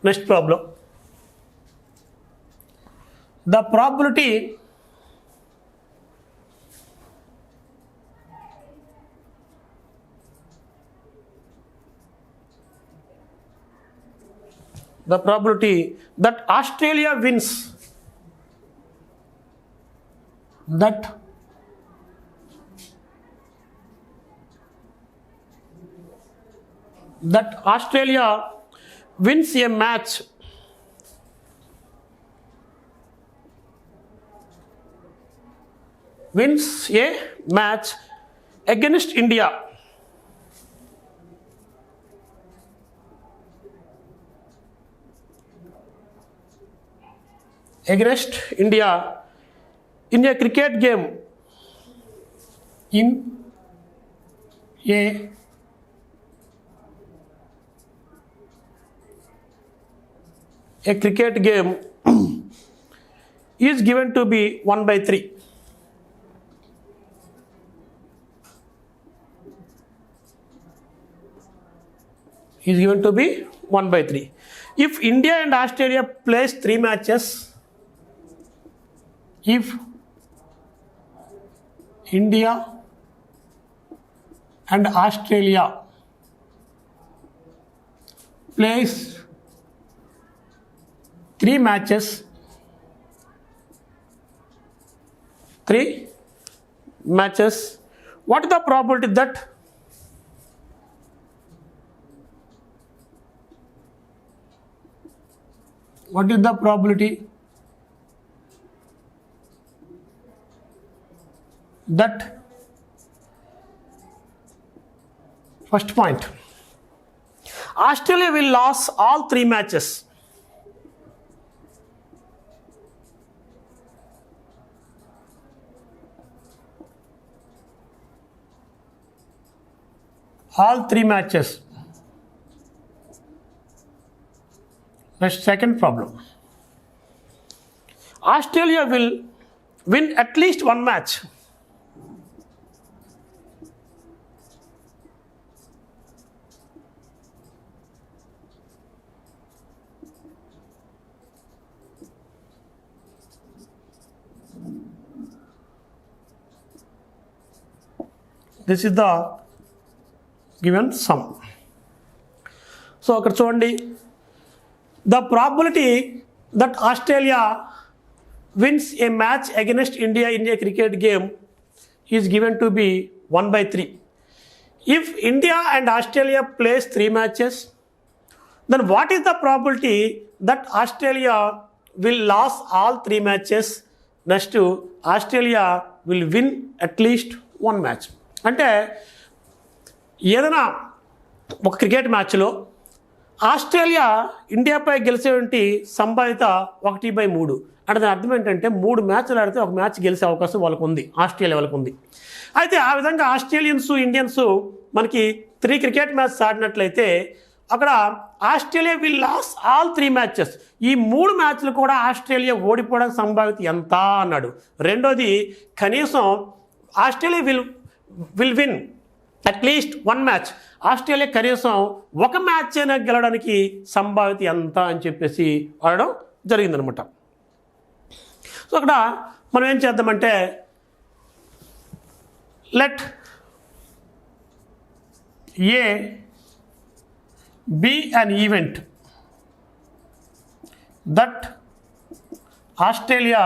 Next problem. The probability that Australia wins, that Australia wins a match against India in a cricket game, a cricket game is given to be 1/3. Is given to be 1/3. If India and Australia plays 3 matches, if India and Australia plays 3 matches, what is the probability that first point, Australia will lose all 3 matches. All 3 matches. Next, second problem. Australia will win at least 1 match. This is the given sum. So akkada chudandi, the probability that Australia wins a match against India in a cricket game is given to be 1/3. If India and Australia plays 3 matches, then what is the probability that Australia will lose all 3 matches? Next, Australia will win at least 1 match. అంటే ఏదైనా ఒక cricket మ్యాచ్లో Australia ఇండియాపై గెలిచేటువంటి సంభావ్యత 1/3. అంటే దాని అర్థం ఏంటంటే 3 మ్యాచ్లు ఆడితే 1 మ్యాచ్ గెలిచే అవకాశం వాళ్ళకు ఉంది, ఆస్ట్రేలియా వాళ్ళకు ఉంది. అయితే ఆ విధంగా ఆస్ట్రేలియన్స్, ఇండియన్స్ మనకి 3 క్రికెట్ మ్యాచ్ ఆడినట్లయితే అక్కడ Australia will lose all 3 matches. ఈ 3 మ్యాచ్లు కూడా ఆస్ట్రేలియా ఓడిపోవడానికి సంభావ్యత ఎంత అన్నాడు. రెండోది, కనీసం Australia will win at least 1 match, Australia కనీసం 1 మ్యాచ్ అయినా గెలవడానికి సంభావ్యత ఎంత అని చెప్పేసి అడగడం జరిగిందనమాట. సో అక్కడ మనం ఏం చేద్దామంటే, let A B an event that Australia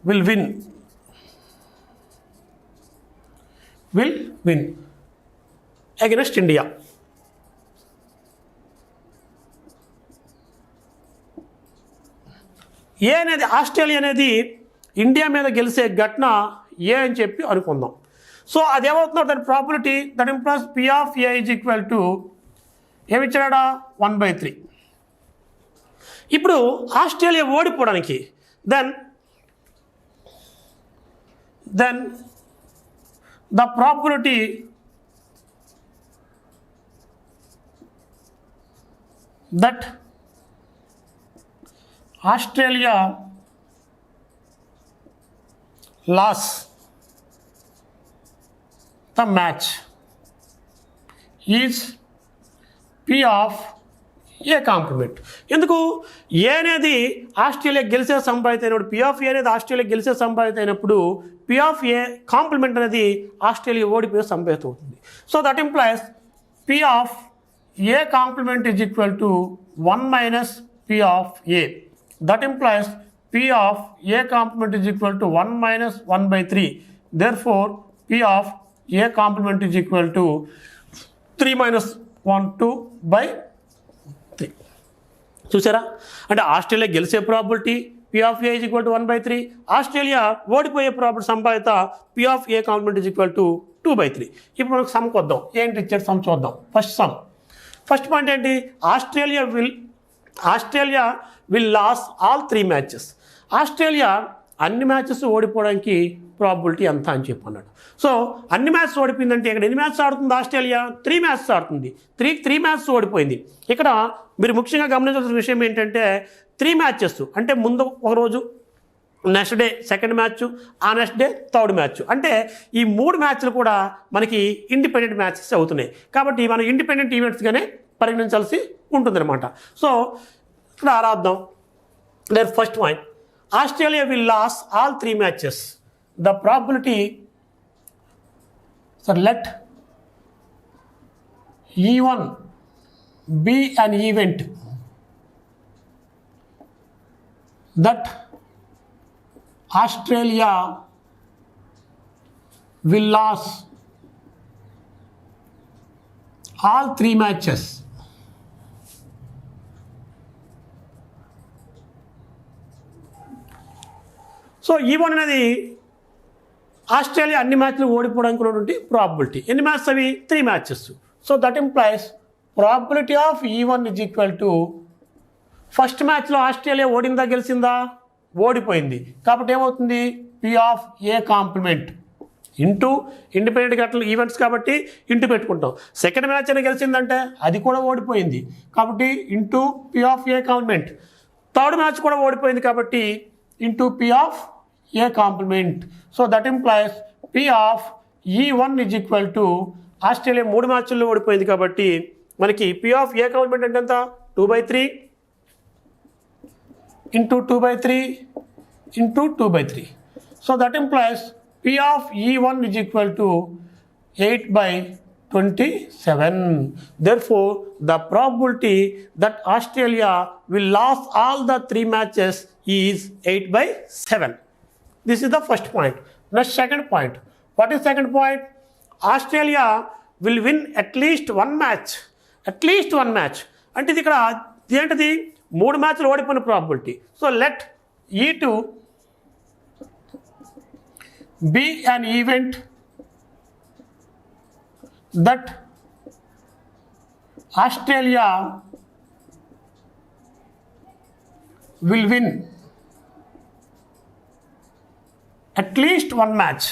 will win against India. ఏ అనేది, ఆస్ట్రేలియా అనేది ఇండియా మీద గెలిచే ఘటన ఏ అని చెప్పి అనుకుందాం. సో అదేమవుతుందో దాని probability that implies P of A is equal to ఏమిచ్చాడా 1/3. ఇప్పుడు ఆస్ట్రేలియా ఓడిపోవడానికి then the probability that Australia lost the match is P of A complement. ఎందుకు ఏ అనేది ఆస్ట్రేలియా గెలిచే సంభావిత అయినప్పుడు, పి ఆఫ్ ఏ అనేది ఆస్ట్రేలియా గెలిచే సంభావిత అయినప్పుడు పి ఆఫ్ ఏ కాంప్లిమెంట్ అనేది ఆస్ట్రేలియా ఓడిపోయే సంభావిత అవుతుంది. So that implies P of A complement is equal to 1 minus P of A. That implies P of A complement is equal to 1 minus 1/3. Therefore P of A complement is equal to 3 minus 1 2/3. చూసారా, అంటే Australia గెలిచే probability P of A is equal to 1/3, Australia ఓడిపోయే probability సంభావిత P of A complement is equal to 2/3. ఇప్పుడు మనకు సమ్కి వద్దాం. ఏంటి ఇచ్చాడు సమ్ చూద్దాం. ఫస్ట్ పాయింట్ ఏంటి, Australia will lose all 3 matches. Australia అన్ని మ్యాచెస్ ఓడిపోవడానికి ప్రాబిలిటీ ఎంత అని చెప్పి అన్నాడు. సో అన్ని మ్యాచెస్ ఓడిపోయిందంటే ఇక్కడ ఎన్ని మ్యాచెస్ ఆడుతుంది ఆస్ట్రేలియా? 3 మ్యాచెస్ ఆడుతుంది. 3 మ్యాచెస్ ఓడిపోయింది. ఇక్కడ మీరు ముఖ్యంగా గమనించాల్సిన విషయం ఏంటంటే 3 మ్యాచెస్ అంటే ముందు ఒక రోజు, నెక్స్ట్ డే సెకండ్ మ్యాచ్, ఆ నెక్స్ట్ డే థర్డ్ మ్యాచ్. అంటే ఈ 3 మ్యాచ్లు కూడా మనకి ఇండిపెండెంట్ మ్యాచెస్ అవుతున్నాయి. కాబట్టి మనం ఇండిపెండెంట్ ఈవెంట్స్గానే పరిగణించాల్సి ఉంటుందన్నమాట. సో ఇక్కడ ఆరాద్దాం. There first point, Australia will lose all 3 matches. The probability, so let E1 be an event that Australia will lose all 3 matches. So E1 అనేది ఆస్ట్రేలియా అన్ని మ్యాచ్లు ఓడిపోవడానికి ఉన్నటువంటి ప్రాబిలిటీ. ఎన్ని మ్యాచెస్ అవి? 3 matches. So that implies probability of E1 is equal to, first మ్యాచ్లో Australia ఓడిందా గెలిచిందా? ఓడిపోయింది. కాబట్టి ఏమవుతుంది? P of A complement into independent గట్ల ఈవెంట్స్ కాబట్టి ఇంటూ పెట్టుకుంటాం. సెకండ్ మ్యాచ్ అని గెలిచిందంటే అది కూడా ఓడిపోయింది కాబట్టి into P of A complement. Third match కూడా ఓడిపోయింది కాబట్టి into P of A complement. So that implies P of E1 is equal to, Australia 3 మ్యాచ్ల్లో ఓడిపోయింది కాబట్టి మనకి పి ఆఫ్ ఏ కాంప్లిమెంట్ అంటే ఎంత? 2/3 into 2/3 into 2/3. So that implies P of E1 is equal to 8/27. Therefore, the probability that Australia will lose all the 3 matches is 8/7. This is the first point. Now second point. What is second point? Australia will win at least one match. At least one match. అంటే ఇది ఇక్కడ ఏంటిది? 3 మ్యాచ్లు ఓడిపోయిన probability. So let E2 be an event that Australia will win at least one match.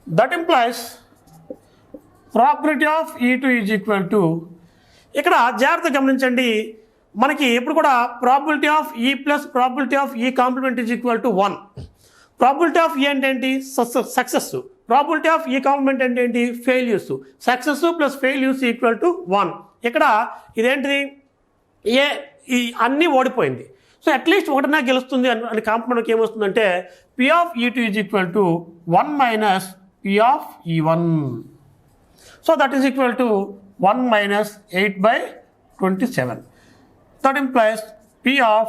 That implies probability of E2 is equal to, ఇక్కడ జాగ్రత్తగా గమనించండి, మనకి ఎప్పుడు కూడా probability of E plus probability of E complement is equal to 1. Probability of E అంటే ఏంటి? Success. Probability of E complement అంటే ఏంటి? Failures. Success plus failures equal to 1. ఇక్కడ ఇదేంటిది? ఏ ఈ అన్నీ ఓడిపోయింది. సో అట్లీస్ట్ ఒకటినా గెలుస్తుంది అని కాంప్లిమెంట్కి ఏమొస్తుందంటే P of E2 is equal to 1 minus P of E1. So that is equal to 1 minus 8/27. That implies P of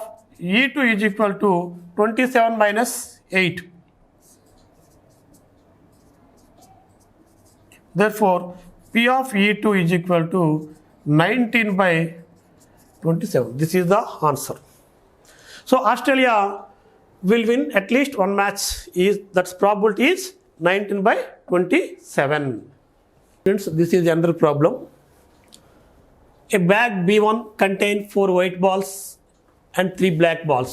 E2 is equal to 27 minus 8. Therefore, P of E2 is equal to 19/27. This is the answer. So Australia will win at least one match. That's probability is 19/27. Friends, this is another problem. A bag B1 contains 4 white balls and 3 black balls.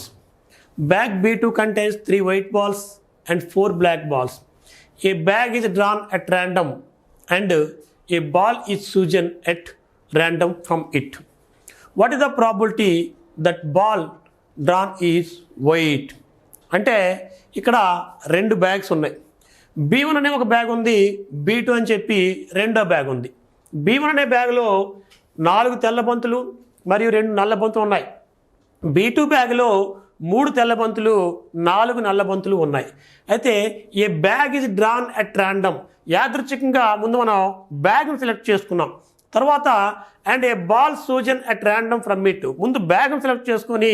Bag B2 contains 3 white balls and 4 black balls. A bag is drawn at random and a ball is chosen at random from it. What is the probability that ball drawn is white? అంటే ఇక్కడ 2 bags ఉన్నాయి. B1 అనే ఒక bag ఉంది, B2 అని చెప్పి రెండో bag ఉంది. B1 అనే బ్యాగ్లో 4 తెల్ల బంతులు మరియు 2 నల్ల బంతులు ఉన్నాయి. B2 బ్యాగ్లో 3 తెల్ల బంతులు 4 నల్ల బంతులు ఉన్నాయి. అయితే a bag is drawn at random, యాదృచ్ఛికంగా ముందు మనం బ్యాగ్ను సెలెక్ట్ చేసుకున్నాం. తర్వాత and a ball chosen at random from it, ముందు బ్యాగ్ను సెలెక్ట్ చేసుకొని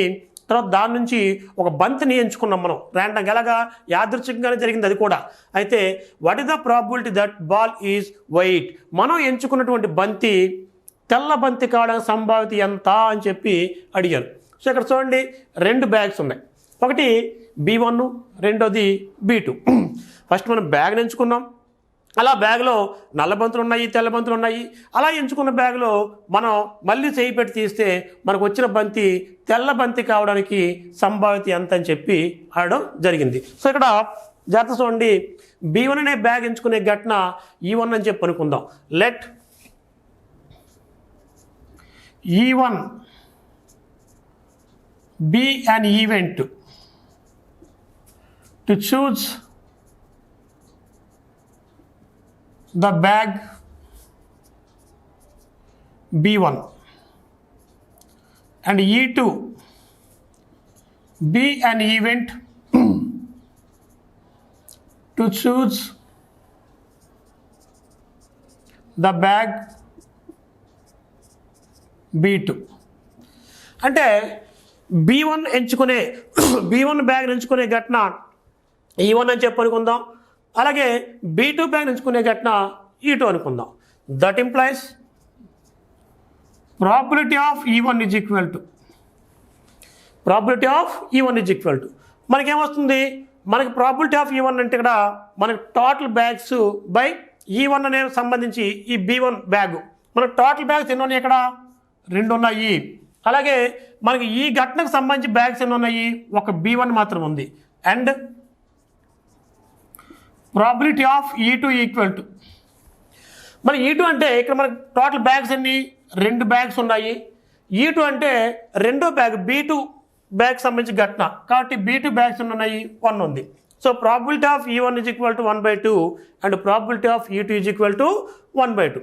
తర్వాత దాని నుంచి ఒక బంతిని ఎంచుకున్నాం మనం ర్యాండమ్, ఎలాగా యాదృచ్ఛికంగానే జరిగింది అది కూడా. అయితే what is the probability that ball is white, మనం ఎంచుకున్నటువంటి బంతి తెల్ల బంతి కావడానికి సంభావ్యత ఎంత అని చెప్పి అడిగారు. సో ఇక్కడ చూడండి 2 బ్యాగ్స్ ఉన్నాయి, ఒకటి B1, రెండోది B2. ఫస్ట్ మనం బ్యాగ్ని ఎంచుకున్నాం, అలా బ్యాగ్లో నల్ల బంతులు ఉన్నాయి, తెల్ల బంతులు ఉన్నాయి. అలా ఎంచుకున్న బ్యాగ్లో మనం మళ్ళీ చేయి పెట్టి తీస్తే మనకు వచ్చిన బంతి తెల్ల బంతి కావడానికి సంభావ్యత ఎంత అని చెప్పి ఆడడం జరిగింది. సో ఇక్కడ జాగ్రత్త చూడండి, B1 అనే బ్యాగ్ ఎంచుకునే ఘటన E1 అని చెప్పి అనుకుందాం. Let E1 be an event to choose the bag B1 and E2 be an event to choose the bag B2. అంటే B1 ఎంచుకునే B1 బ్యాగ్ ఎంచుకునే ఘటన E1 అని చెప్పి అనుకుందాం. అలాగే B2 బ్యాగ్ ఎంచుకునే ఘటన E2 అనుకుందాం. That implies probability of E1 is equal to మనకేమొస్తుంది, మనకి ప్రాబిలిటీ ఆఫ్ E1 అంటే ఇక్కడ మనకి టోటల్ బ్యాగ్స్ బై E1 అనే సంబంధించి ఈ B1 బ్యాగ్, మనకు టోటల్ బ్యాగ్స్ ఎన్ని ఉన్నాయి, ఇక్కడ 2 ఉన్నాయి. అలాగే మనకి ఈ ఘటనకు సంబంధించి బ్యాగ్స్ ఎన్ని ఉన్నాయి, ఒక B1 మాత్రం ఉంది. And probability of E2 equal to, మన E2 అంటే ఇక్కడ మనకి టోటల్ బ్యాగ్స్ ఎన్ని, 2 బ్యాగ్స్ ఉన్నాయి. E2 అంటే రెండో బ్యాగ్ B2 బ్యాగ్ సంబంధించి ఘటన కాబట్టి B2 బ్యాగ్స్ ఎన్ని ఉన్నాయి, 1 ఉంది. So probability of E1 is equal to 1/2 and probability of E2 is equal to 1/2.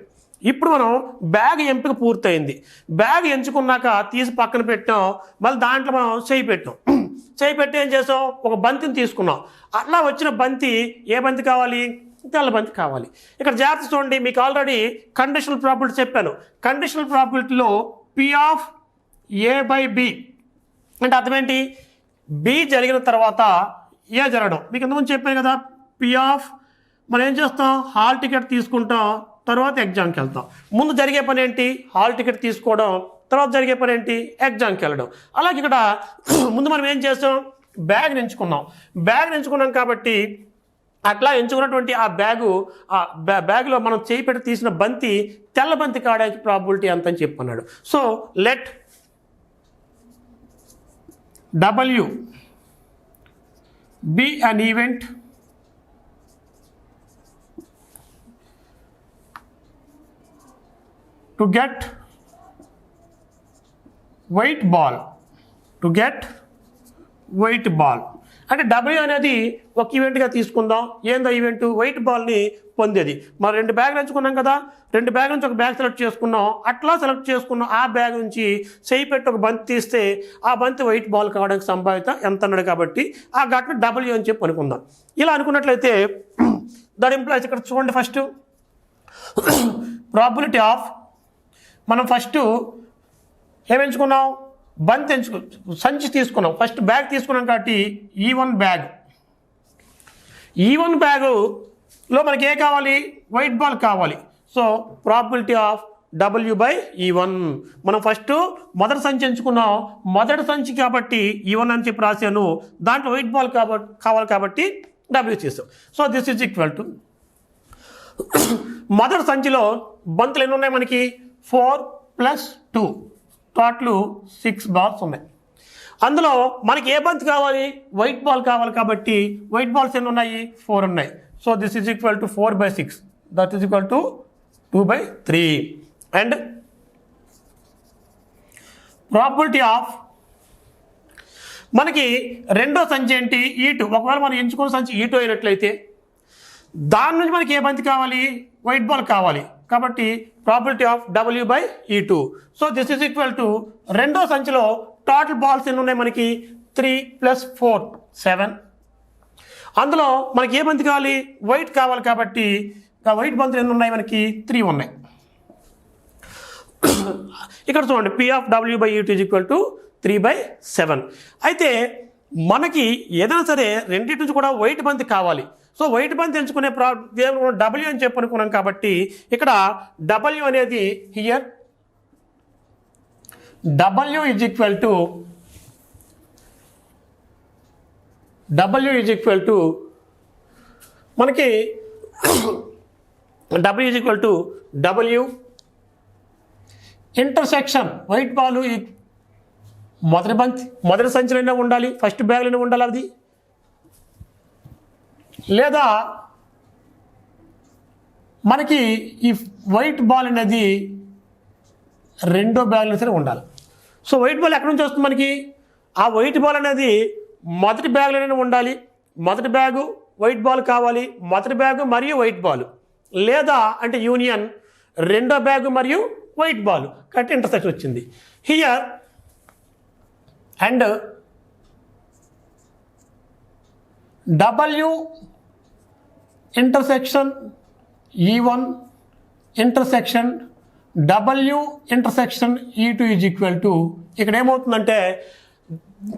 ఇప్పుడు మనం బ్యాగ్ ఎంపిక పూర్తయింది. బ్యాగ్ ఎంచుకున్నాక తీసి పక్కన పెట్టాం, మళ్ళీ దాంట్లో మనం చేయి పెట్టాం. చేయి పెట్టి ఏం చేసాం, ఒక బంతిని తీసుకున్నాం. అట్లా వచ్చిన బంతి ఏ బంతి కావాలి, తెల్ల బంతి కావాలి. ఇక్కడ జాగ్రత్త చూడండి, మీకు ఆల్రెడీ కండిషనల్ ప్రాబిలిటీ చెప్పాను. కండిషనల్ ప్రాబిలిటీలో P/A/B అంటే అర్థం ఏంటి, B జరిగిన తర్వాత A జరగడం. మీకు ఇంతకుముందు చెప్పాను కదా, మనం ఏం చేస్తాం, హాల్ టికెట్ తీసుకుంటాం, తర్వాత ఎగ్జామ్కి వెళ్తాం. ముందు జరిగే పని ఏంటి, హాల్ టికెట్ తీసుకోవడం, తర్వాత జరిగే పని ఏంటి, ఎగ్జామ్కి వెళ్ళడం. అలాగే ఇక్కడ ముందు మనం ఏం చేస్తాం, బ్యాగ్ని ఎంచుకున్నాం కాబట్టి అట్లా ఎంచుకున్నటువంటి ఆ బ్యాగ్లో మనం చేయి పెట్టి తీసిన బంతి తెల్ల బంతి కావడానికి ప్రాబిలిటీ ఎంత అని చెప్పన్నాడు. So let W be an event to get white ball అంటే W అనేది ఒక ఈవెంట్గా తీసుకుందాం. ఏందో ఈవెంట్, వైట్ బాల్ని పొందేది. మనం 2 బ్యాగ్లు ఎంచుకున్నాం కదా, 2 బ్యాగ్ నుంచి ఒక బ్యాగ్ సెలెక్ట్ చేసుకున్నాం. అట్లా సెలెక్ట్ చేసుకున్నాం ఆ బ్యాగ్ నుంచి చేయి పెట్టి ఒక బంతి తీస్తే ఆ బంతి వైట్ బాల్ కావడానికి సంభావ్యత ఎంత అన్నాడు కాబట్టి ఆ ఘటన W అని చెప్పి అనుకుందాం. ఇలా అనుకున్నట్లయితే దట్ ఇంప్లైస్, ఇక్కడ చూడండి, ఫస్ట్ ప్రాబిలిటీ ఆఫ్, మనం ఫస్ట్ ఏమెంచుకున్నాం, బంతి సంచి తీసుకున్నాం. ఫస్ట్ బ్యాగ్ తీసుకున్నాం కాబట్టి E1 బ్యాగులో మనకి ఏ కావాలి, వైట్ బాల్ కావాలి. సో ప్రాబిలిటీ ఆఫ్ W/E1, మనం ఫస్ట్ మొదటి సంచి ఎంచుకున్నాం, మొదటి సంచి కాబట్టి E1 అని చెప్పి రాశాను, దాంట్లో వైట్ బాల్ కావాలి కాబట్టి W చేసాం. So this is equal to, మొదటి సంచిలో బంతులు ఎన్ని ఉన్నాయి మనకి, 4 + 2 టోటల్ 6 బాల్స్ ఉన్నాయి. అందులో మనకి ఏ బంతి కావాలి, వైట్ బాల్ కావాలి కాబట్టి వైట్ బాల్స్ ఎన్ని ఉన్నాయి, 4 ఉన్నాయి. So this is equal to 4/6, that is equal to 2/3. And probability of, మనకి రెండో సంచి ఏంటి E2. ఒకవేళ మనం ఎంచుకున్న సంచి E2 అయినట్లయితే దాని నుంచి మనకి ఏ బంతి కావాలి, వైట్ బాల్ కావాలి. కాబట్టి probability of W/E2. So this is equal to రెండో సంచిలో టోటల్ బాల్స్ ఎన్ని ఉన్నాయి మనకి 3 + 4 7. అందులో మనకి ఏ బంతి కావాలి, వైట్ కావాలి. కాబట్టి వైట్ బంతులు ఎన్ని ఉన్నాయి మనకి 3 ఉన్నాయి. ఇక్కడ చూడండి P/W/E2 ఈజ్ ఈక్వల్ టు 3/7. అయితే మనకి ఏదైనా సరే రెండింటి నుంచి కూడా వైట్ బంతి కావాలి. సో వైట్ బంతి ఎంచుకునే W అని చెప్పి అనుకున్నాం. కాబట్టి ఇక్కడ W అనేది here W is equal to మనకి W is equal to W intersection white ball మొదటి సంచిలోనే ఉండాలి, ఫస్ట్ బ్యాగ్లోనే ఉండాలి అది, లేదా మనకి ఈ వైట్ బాల్ అనేది రెండో బ్యాగ్లో సరే ఉండాలి. సో వైట్ బాల్ ఎక్కడి నుంచి వస్తుంది మనకి, ఆ వైట్ బాల్ అనేది మొదటి బ్యాగ్లోనే ఉండాలి. మొదటి బ్యాగు వైట్ బాల్ కావాలి, మొదటి బ్యాగు మరియు వైట్ బాల్, లేదా అంటే యూనియన్ రెండో బ్యాగు మరియు వైట్ బాల్ కాబట్టి ఇంటర్సెక్షన్ వచ్చింది here. And W intersection E1 intersection W intersection E2 is equal to ఇక్కడ ఏమవుతుందంటే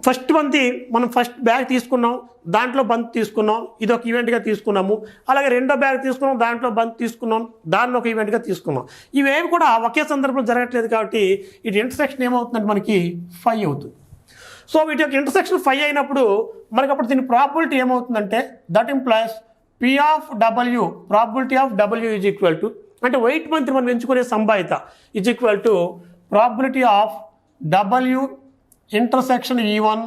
ఫస్ట్ బంతి మనం ఫస్ట్ బ్యాగ్ తీసుకున్నాం, దాంట్లో బంతి తీసుకున్నాం, ఇది ఒక ఈవెంట్గా తీసుకున్నాము. అలాగే రెండో బ్యాగ్ తీసుకున్నాం, దాంట్లో బంతి తీసుకున్నాం, దాన్ని ఒక ఈవెంట్గా తీసుకున్నాం. ఇవేవి కూడా ఒకే సందర్భంలో జరగట్లేదు. కాబట్టి ఇటు ఇంటర్సెక్షన్ ఏమవుతుందంటే మనకి 5 అవుతుంది. సో వీటి యొక్క ఇంటర్సెక్షన్ 5 అయినప్పుడు మనకి అప్పుడు దీని ప్రాబిలిటీ ఏమవుతుందంటే that implies P/W probability of W is equal to అంటే వైట్ బంతి మనం ఎంచుకునే సంభావ్యత is equal to probability of W intersection E1.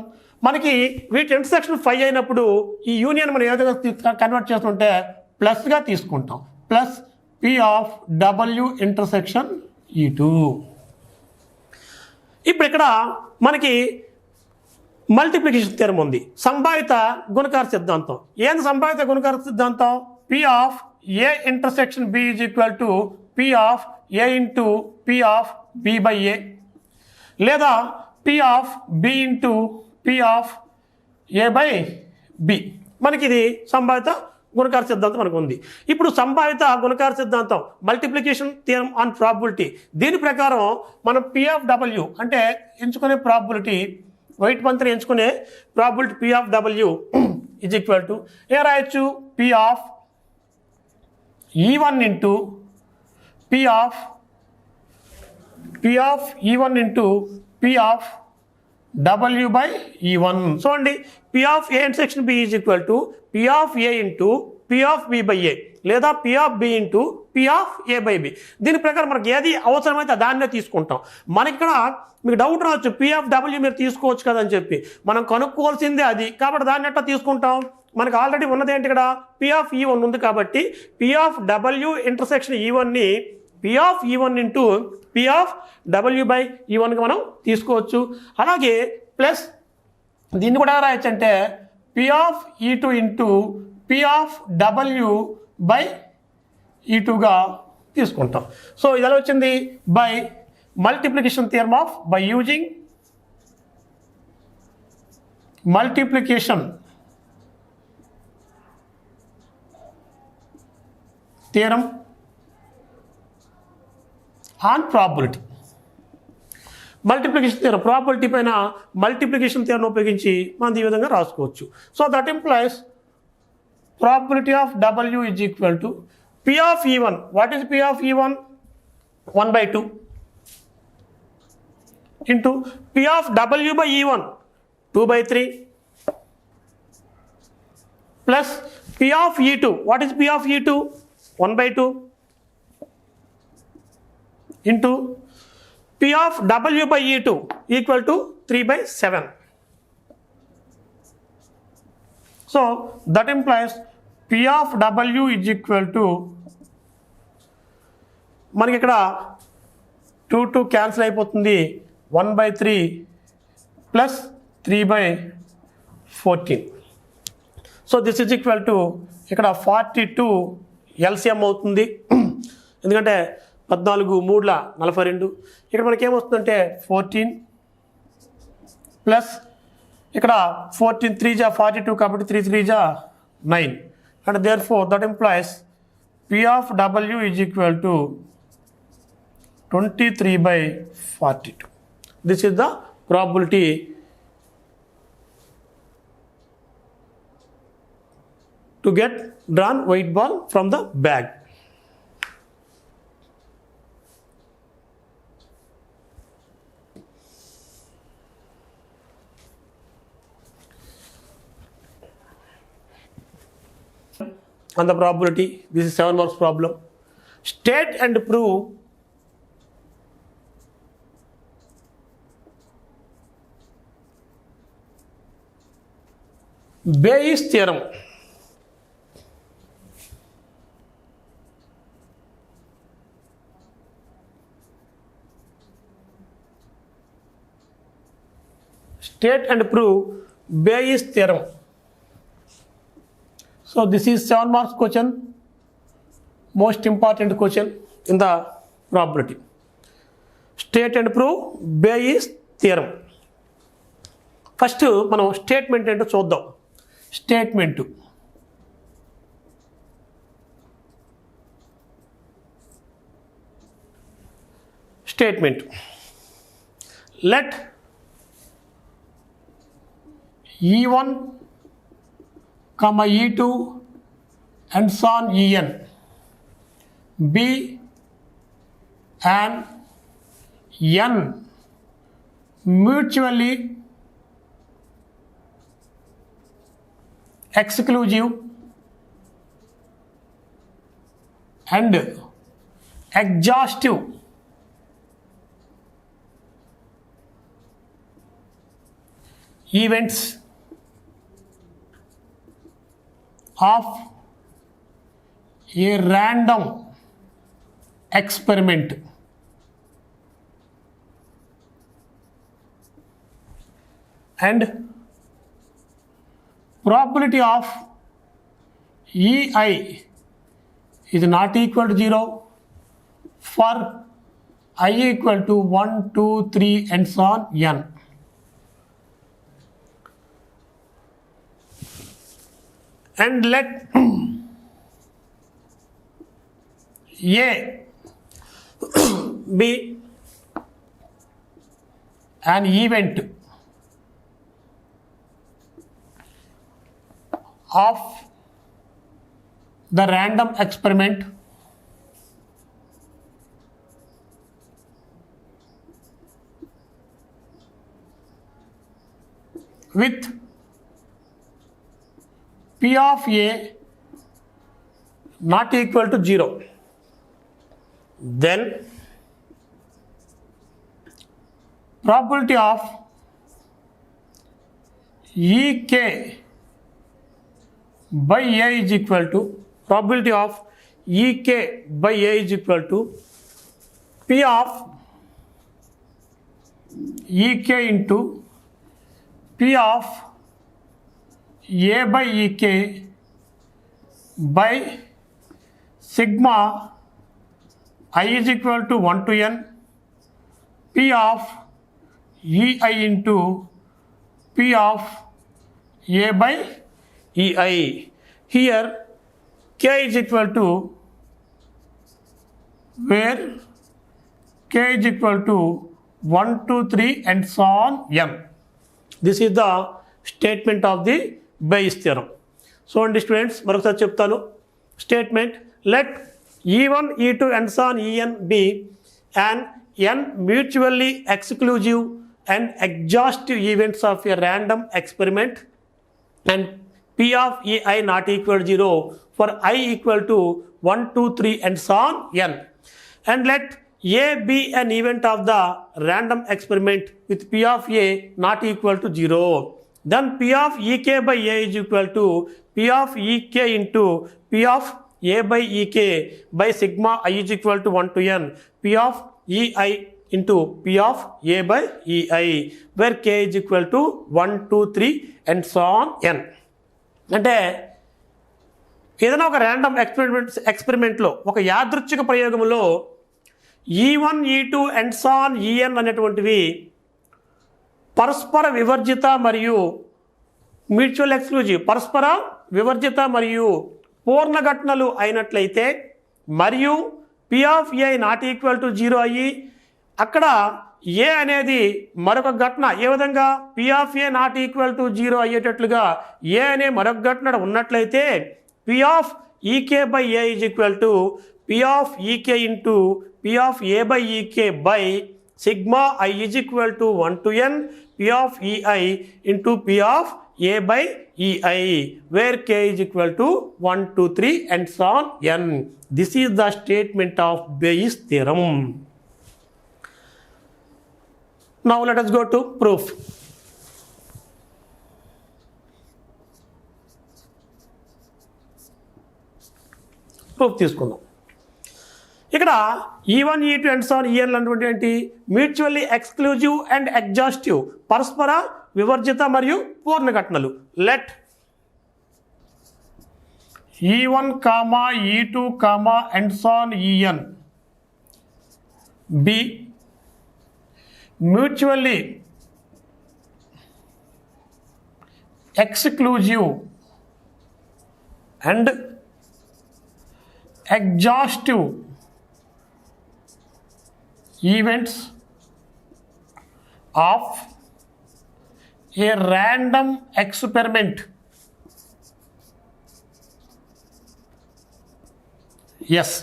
మనకి వీటి ఇంటర్సెక్షన్ 5 అయినప్పుడు ఈ యూనియన్ మనం ఏ విధంగా కన్వర్ట్ చేస్తుంటే ప్లస్గా తీసుకుంటాం, ప్లస్ P/W ఇంటర్సెక్షన్ E2. ఇప్పుడు ఇక్కడ మనకి మల్టిప్లికేషన్ థియరం ఉంది, సంభావ్యత గుణకార సిద్ధాంతం. ఏంది సంభావ్యత గుణకార సిద్ధాంతం? P/A intersection B is equal to P/A into P/B/A, లేదా P/B ఇంటూ P/A/B. మనకి ఇది సంభావ్యత గుణకార సిద్ధాంతం మనకు ఉంది. ఇప్పుడు సంభావ్యత గుణకార సిద్ధాంతం మల్టిప్లికేషన్ థియరం ఆన్ ప్రాబిలిటీ. దీని ప్రకారం మనం P/W అంటే ఎంచుకునే ప్రాబిలిటీ, వైట్ బంతిని ఎంచుకునే probability P/W is equal to ఏ రాయొచ్చు, P/E1 into P/E1 into P/W/E1. చూడండి P/A intersection B is equal to P/A into P/B/A, లేదా P/B ఇంటూ P/A/B. దీని ప్రకారం మనకి ఏది అవసరమైతే దాన్నే తీసుకుంటాం. మనకి ఇక్కడ మీకు డౌట్ రావచ్చు, P/W మీరు తీసుకోవచ్చు కదా అని చెప్పి. మనం కనుక్కోవాల్సిందే అది. కాబట్టి దాన్ని ఎట్లా తీసుకుంటాం? మనకు ఆల్రెడీ ఉన్నది ఏంటి, ఇక్కడ P/E1 ఉంది. కాబట్టి P/W ఇంటర్సెక్షన్ E1ని P/E1 ఇంటూ P/W/E1కి మనం తీసుకోవచ్చు. అలాగే ప్లస్ దీన్ని కూడా రాయొచ్చు అంటే P/E2 ఇంటూ P/W/E2గా తీసుకుంటాం. సో ఇది ఎలా వచ్చింది? By multiplication theorem of by using multiplication theorem on probability. Multiplication theorem probability పైన మల్టిప్లికేషన్ థియరం ఉపయోగించి మనం ఈ విధంగా రాసుకోవచ్చు. So that implies probability of W is equal to P/E1. What is P/E1? 1/2 into P/W/E1 2/3 plus P/E2. What is P/E2? 1/2 into P/W/E2 equal to 3/7. So that implies P/W is equal to మనకి ఇక్కడ 2 cancel అయిపోతుంది, 1/3 plus 3/7. 14. So this is equal to ఇక్కడ 42 LCM అవుతుంది, ఎందుకంటే 14 3ల 42. ఇక్కడ మనకి ఏమొస్తుందంటే 14 plus ఇక్కడ 14 3 జా 42 కాబట్టి 3 3 జా 9, and therefore that implies P of W is equal to 23/42. This is the probability to get drawn white ball from the bag. On the probability, this is 7 marks problem. State and prove Bayes theorem. State and prove Bayes theorem. So this is 7 marks question, most important question in the probability. State and prove Bayes theorem. First మనం statement ఏంటో చూద్దాం. Statement let E1, E2 and so on En be an n mutually exclusive and exhaustive events of a random experiment and probability of EI is not equal to 0 for I equal to 1, 2, 3 and so on n. And let A be an event of the random experiment with P of A not equal to 0, then probability of EK by A is equal to probability of EK by A is equal to P of EK into P of A by EK by sigma I is equal to 1 to n P of EI into P of A by EI. Here K is equal to, where K is equal to 1, 2, 3 and so on m. This is the statement of the Bayes theorem. So and students, మరొకసారి చెప్తాను. Statement, let E1, E2 and so on En be an n mutually exclusive and exhaustive events of a random experiment and P of EI not equal to 0 for I equal to 1, 2, 3 and so on n. And let A be an event of the random experiment with P of A not equal to 0. Then P of EK by A is equal to P of EK into P of A by EK by sigma I is equal to 1 to n P of EI into P of A by EI, where K is equal to 1, 2, 3 and so on n. అంటే ఏదైనా ఒక random ఎక్స్పెరిమెంట్లో ఒక యాదృచ్ఛిక ప్రయోగంలో E1, E2 and so on En అనేటువంటివి పరస్పర వివర్జిత మరియు mutual exclusive పరస్పర వివర్జిత మరియు పూర్ణ ఘటనలు అయినట్లయితే మరియు P of A not equal to 0 అయ్యి అక్కడ ఏ అనేది మరొక ఘటన ఏ విధంగా P of A not equal to 0 అయ్యేటట్లుగా ఏ అనే మరొక ఘటన ఉన్నట్లయితే P of EK by A is equal to P of EK into P of A by EK by sigma I is equal to 1 to n P of EI into P of A by EI, where K is equal to 1, 2, 3 and so on n. This is the statement of Bayes theorem. Now let us go to proof. Proof తీసుకుందాం. ఇక్కడ E1, E2 and so on En అన్నటువంటి ఏంటి mutually exclusive and exhaustive పరస్పర వివర్జిత మరియు పూర్ణ ఘటనలు. Let E1, E2, and so on En be mutually exclusive and exhaustive events of a random experiment. S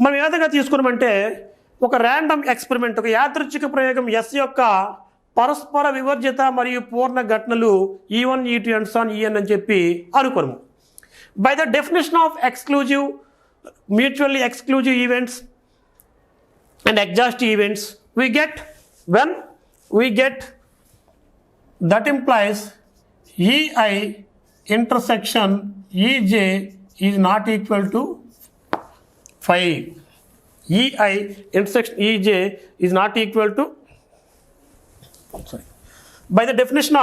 మనం ఏ విధంగా తీసుకున్నామంటే ఒక ర్యాండమ్ ఎక్స్పెరిమెంట్ ఒక యాదృచ్ఛిక ప్రయోగం ఎస్ యొక్క పరస్పర వివర్జిత మరియు పూర్ణ ఘటనలు E1, E2 and so on En అని చెప్పి అనుకోము. By the definition of exclusive, mutually exclusive events and exhaustive events, we get that implies EI intersection EJ is not equal to 5. EI intersection EJ is not equal to, by the definition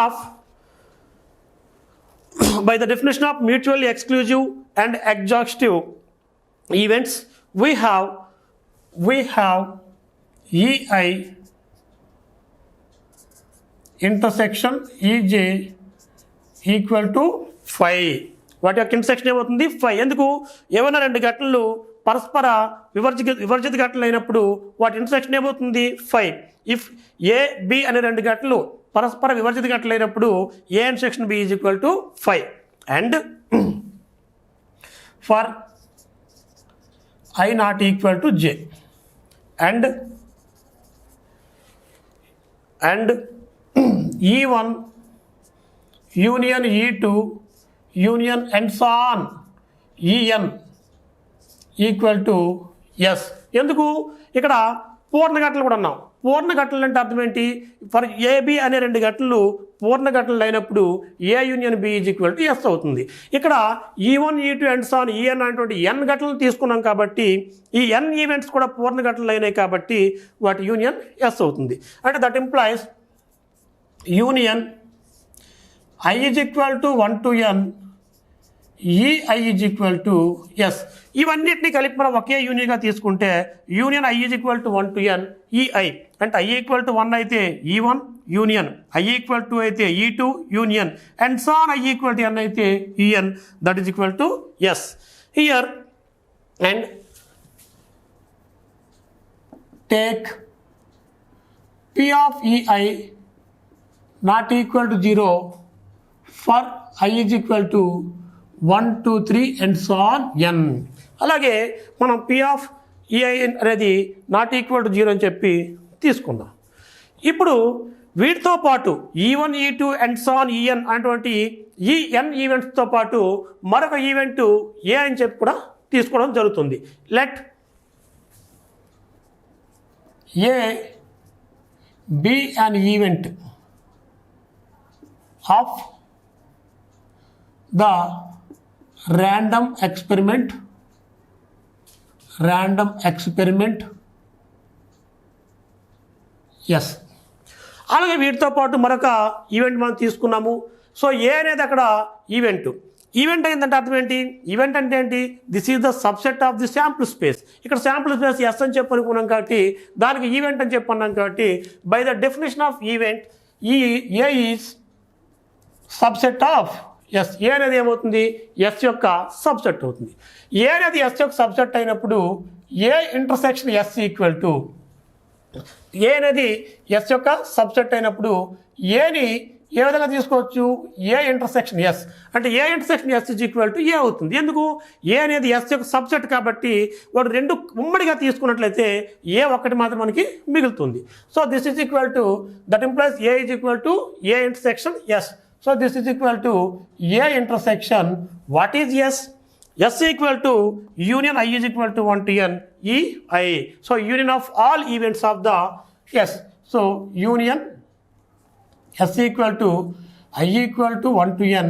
of mutually exclusive and exhaustive events, we have EI intersection EJ equal to 5. వాటి యొక్క intersection ఏమవుతుంది 5. ఎందుకు ఏమైనా రెండు ఘటనలు పరస్పర వివర్జిత ఘటనలు అయినప్పుడు వాటి ఇంటర్సెక్షన్ ఏమవుతుంది 5. ఇఫ్ ఏ బి అనే రెండు ఘటనలు పరస్పర వివర్జిత ఘటనలు అయినప్పుడు A intersection B is equal to 5. And for I not equal to J and E1 union E2 union and so on En equal to S. ఎందుకు ఇక్కడ పూర్ణ ఘటనలు కూడా అన్నాం. పూర్ణ ఘటనలు అంటే అర్థం ఏంటి? ఫర్ ఏబి అనే రెండు ఘటనలు పూర్ణ ఘటనలు అయినప్పుడు A union B is equal to S అవుతుంది. ఇక్కడ E1, E2 and so on En అనేటువంటి n ఘటనలు తీసుకున్నాం కాబట్టి ఈ n ఈవెంట్స్ కూడా పూర్ణ ఘటనలు అయినాయి కాబట్టి వాటి యూనియన్ ఎస్ అవుతుంది. అంటే that implies union I is equal to 1 to n EI is equal to S. ఇవన్నిటిని కలిపి మనం ఒకే యూనియన్గా తీసుకుంటే union I is equal to 1 to n EI అంటే I ఈక్వల్ టు 1 అయితే E1 union, I equal to అయితే E2 union and so on I equal to n అయితే En, that is equal to S here. And take P of EI not equal to 0 for I is equal to 1, 2, 3 and so on n. అలాగే మనం P of EI అనేది not equal to 0 అని చెప్పి తీసుకుందాం. ఇప్పుడు వీటితో పాటు E1, E2 and so on En అనేటువంటి ఈ n ఈవెంట్స్తో పాటు మరొక ఈవెంట్ ఏ అని చెప్పి కూడా తీసుకోవడం జరుగుతుంది. Let A B an event of the random experiment S. అలాగే వీటితో పాటు మరొక ఈవెంట్ మనం తీసుకున్నాము. సో ఏ అనేది అక్కడ ఈవెంట్. ఈవెంట్ అయిందంటే అర్థం ఏంటి? ఈవెంట్ అంటే ఏంటి? This is the subset of the sample space. ఇక్కడ శాంపుల్ స్పేస్ ఎస్ అని చెప్పి అనుకున్నాం కాబట్టి దానికి ఈవెంట్ అని చెప్పన్నాం కాబట్టి by the definition of event ఈ ఏ ఈజ్ సబ్సెట్ ఆఫ్ ఎస్. ఏ అనేది ఏమవుతుంది? ఎస్ యొక్క సబ్సెట్ అవుతుంది. ఏ అనేది ఎస్ యొక్క సబ్సెట్ అయినప్పుడు A intersection S equal to A అనేది ఎస్ యొక్క సబ్సెట్ అయినప్పుడు ఏని ఏ విధంగా తీసుకోవచ్చు? ఏ ఇంటర్సెక్షన్ ఎస్ అంటే A intersection S is equal to A అవుతుంది. ఎందుకు? ఏ అనేది ఎస్ యొక్క సబ్సెట్ కాబట్టి వాడు రెండు ఉమ్మడిగా తీసుకున్నట్లయితే ఏ ఒక్కటి మాత్రం మనకి మిగులుతుంది. So this is equal to that implies A is equal to A intersection S. So this is equal to A intersection what is S? S equal to union I is equal to 1 to n E I. So union of all events of the S. So union S equal to I equal to 1 to n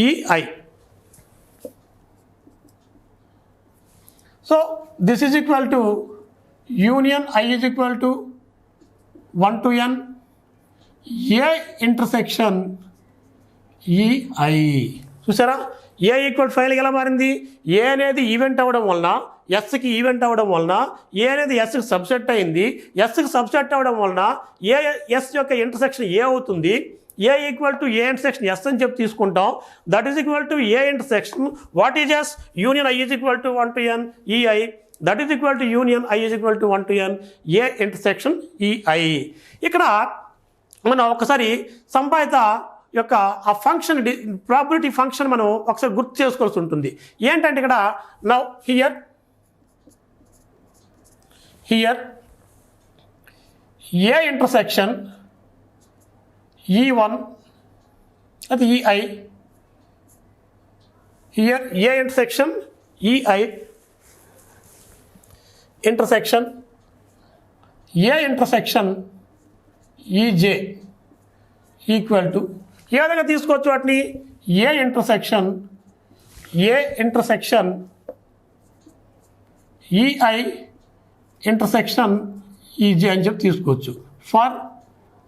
EI. So this is equal to union I is equal to 1 to n A intersection EI. చూసారా? ఏ equal ఫైనల్గా ఎలా మారింది? ఏ అనేది event అవ్వడం వలన ఎస్కి event అవ్వడం వలన ఏ అనేది ఎస్కి సబ్సెట్ అయింది. ఎస్కి సబ్సెట్ అవ్వడం వలన ఏ ఎస్ యొక్క ఇంటర్సెక్షన్ ఏ అవుతుంది. A equal to A intersection S అని చెప్పి తీసుకుంటాం. That is equal to A intersection what is S? Union I is equal to 1 to n EI. That is equal to union I is equal to 1 to n A intersection EI. ఇక్కడ మనం ఒకసారి సంపాదిత యొక్క ఆ function probability function మనం ఒకసారి గుర్తు చేసుకోవాల్సి ఉంటుంది. ఏంటంటే ఇక్కడ now here A intersection E1 అది EI. Here A intersection EI intersection A intersection EJ equal to ఏ విధంగా తీసుకోవచ్చు వాటిని? A intersection EI intersection EJ అని చెప్పి తీసుకోవచ్చు for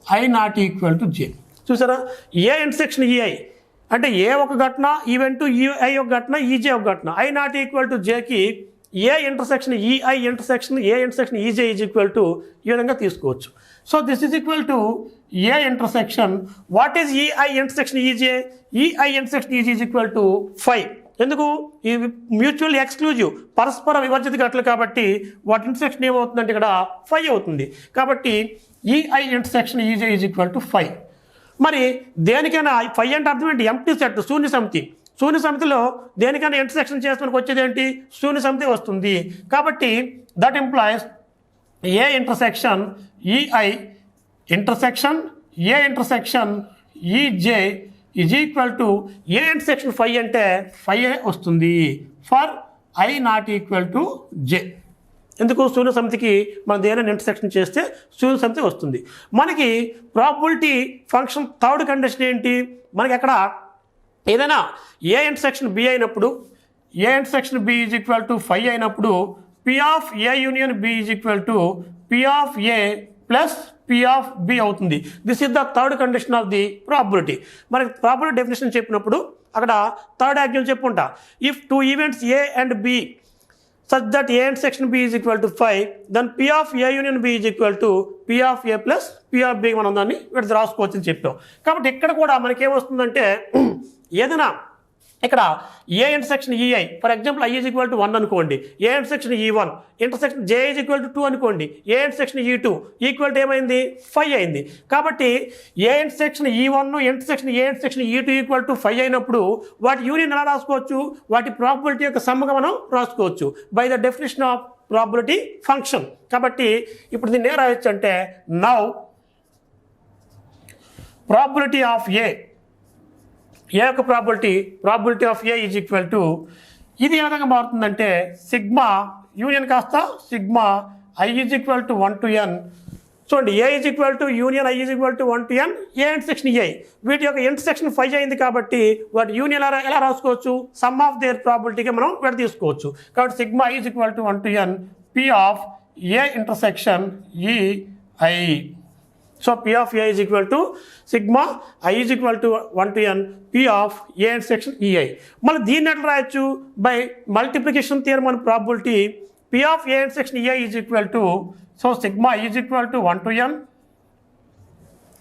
I not equal to J. చూసారా? ఏ ఇంటర్సెక్షన్ EI అంటే ఏ ఒక ఘటన ఈవెంట్, EI ఒక ఘటన, EJ ఒక ఘటన. I నాట్ ఈక్వల్ టు Jకి A intersection EI intersection A intersection EJ is equal to ఈ విధంగా తీసుకోవచ్చు. So this is equal to A intersection what is EI intersection EJ? EI intersection EJ is equal to 5. ఎందుకు? ఈ mutual exclusive పరస్పర వివర్జిత ఘటనలు కాబట్టి వాటి ఇంటర్సెక్షన్ ఏమవుతుందంటే ఇక్కడ 5 అవుతుంది. కాబట్టి EI intersection EJ is equal to 5. మరి దేనికైనా 5 అంటే అర్థం ఏంటి? ఎంప్టీ సెట్, శూన్య సమితి. శూన్య సమితిలో దేనికైనా ఇంటర్సెక్షన్ చేసుకుని వచ్చేది ఏంటి? శూన్య సమితి వస్తుంది. కాబట్టి that employees A intersection EI intersection A intersection EJ is equal to A intersection 5 అంటే 5 వస్తుంది for I not equal to J. ఎందుకు? శూన్య సమితికి మనం దేనిని ఇంటర్సెక్షన్ చేస్తే శూన్య సమితి వస్తుంది. మనకి ప్రాబిలిటీ ఫంక్షన్ థర్డ్ కండిషన్ ఏంటి? మనకి అక్కడ ఏదైనా ఏ ఇంటర్సెక్షన్ B అయినప్పుడు A intersection B is equal to 5 అయినప్పుడు P of A union B is equal to P of A plus P of B అవుతుంది. This is the third condition of the probability. మనకి probability definition చెప్పినప్పుడు అక్కడ third actual చెప్పుకుంటా. If 2 events A and B such that A intersection B is equal to 5, then P of A union B is equal to P of A plus P of B మనం దాన్ని విడత రాసుకోవచ్చు అని చెప్పాం. కాబట్టి ఇక్కడ కూడా మనకి ఏమొస్తుందంటే ఏదైనా ఇక్కడ ఏ intersection EI for example I is equal to 1 అనుకోండి. A intersection E1 intersection J is equal to 2 అనుకోండి. A intersection E2 equal to ఏమైంది? 5 అయింది. కాబట్టి A intersection E1 intersection A intersection E2 equal to 5 అయినప్పుడు వాటి యూనియన్ ఎలా రాసుకోవచ్చు? వాటి ప్రాబిలిటీ యొక్క సమ్మగా మనం రాసుకోవచ్చు by the definition of probability function. కాబట్టి ఇప్పుడు దీన్ని ఏం రాయొచ్చు అంటే నౌ ప్రాబిలిటీ ఆఫ్ ఏ యొక్క probability of A is equal to ఇది ఏ విధంగా మారుతుందంటే సిగ్మా యూనియన్ కాస్త sigma I is equal to 1 to n. చూడండి A is equal to union I is equal to 1 to n A intersection EI వీటి యొక్క intersection 5 అయింది కాబట్టి వాటి యూనియన్ ఎలా రాసుకోవచ్చు? సమ్ ఆఫ్ దేర్ ప్రాబిలిటీగా మనం విడ తీసుకోవచ్చు. కాబట్టి sigma I is equal to 1 to n P of A intersection EI. So P of A is equal to sigma I is equal to 1 to n P of A intersection EI. మళ్ళీ దీన్ని ఎట్లా రాయొచ్చు? By multiplication theorem and probability P of A intersection EI is equal to, so sigma I is equal to 1 to n,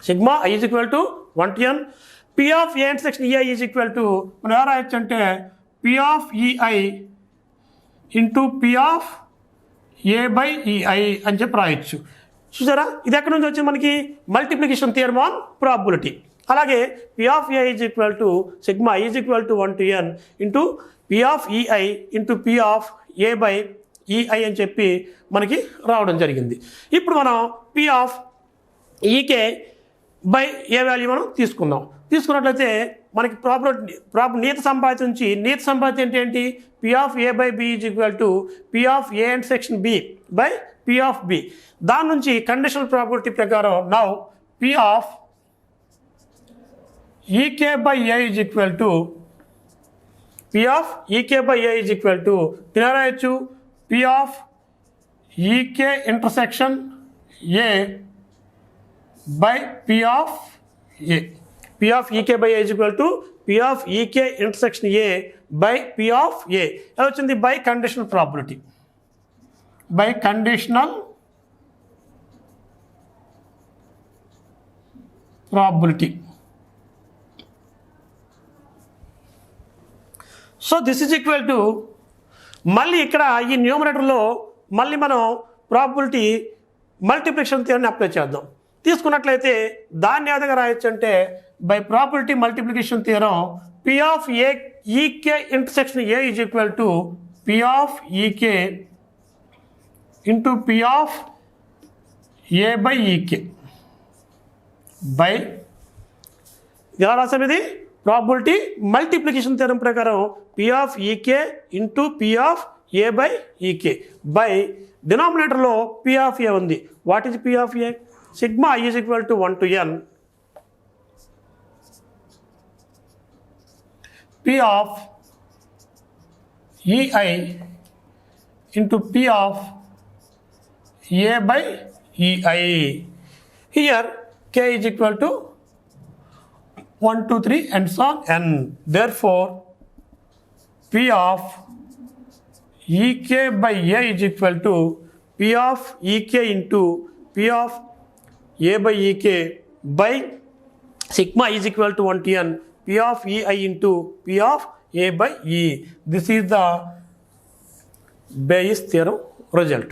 sigma I is equal to 1 to n, P of A intersection EI is equal to, మనం ఎలా రాయొచ్చు అంటే P of EI into P of A by EI అని చెప్పి రాయొచ్చు. చూసారా, ఇది ఎక్కడి నుంచి వచ్చింది మనకి? Multiplication theorem on probability. అలాగే P of A is equal to sigma I is equal to 1 to n into P of EI into P of A by EI అని చెప్పి మనకి రావడం జరిగింది. ఇప్పుడు మనం P of EK by A value మనం తీసుకున్నట్లయితే మనకి ప్రాపర్ నీత సంపాద్య నుంచి నీత సంపాద్య ఏంటి? P of A by B is equal to P of A intersection B by P of B. దాని నుంచి కండిషనల్ ప్రాబిలిటీ ప్రకారం now P of EK by A is equal to P of EK by A is equal to తినరాయచ్చు P of EK intersection A by P of A. P of EK by A is equal to P of EK intersection A by P of A. ఎలా వచ్చింది? By conditional probability. By conditional probability. So this is equal to, మళ్ళీ ఇక్కడ ఈ న్యూమరేటర్లో మళ్ళీ మనం probability multiplication థియరమ్ని apply చేద్దాం. తీసుకున్నట్లయితే దాన్ని ఏ విధంగా రాయొచ్చు అంటే by probability multiplication theorem P of EK intersection A is equal to P of EK into P of A by EK by ఎలా రాసాం? ఇది ప్రాబిలిటీ మల్టిప్లికేషన్ థియరం ప్రకారం P of EK into P of A by EK by డినామినేటర్లో P of A ఉంది. What is P of A? sigma I is equal to 1 to n P of EI into P of A by EI. Here K is equal to 1, 2, 3 and so on n. Therefore P of EK by A is equal to P of EK into P of A by EK by sigma is equal to 1 to n P of EI into P of A by E. This is the Bayes theorem result.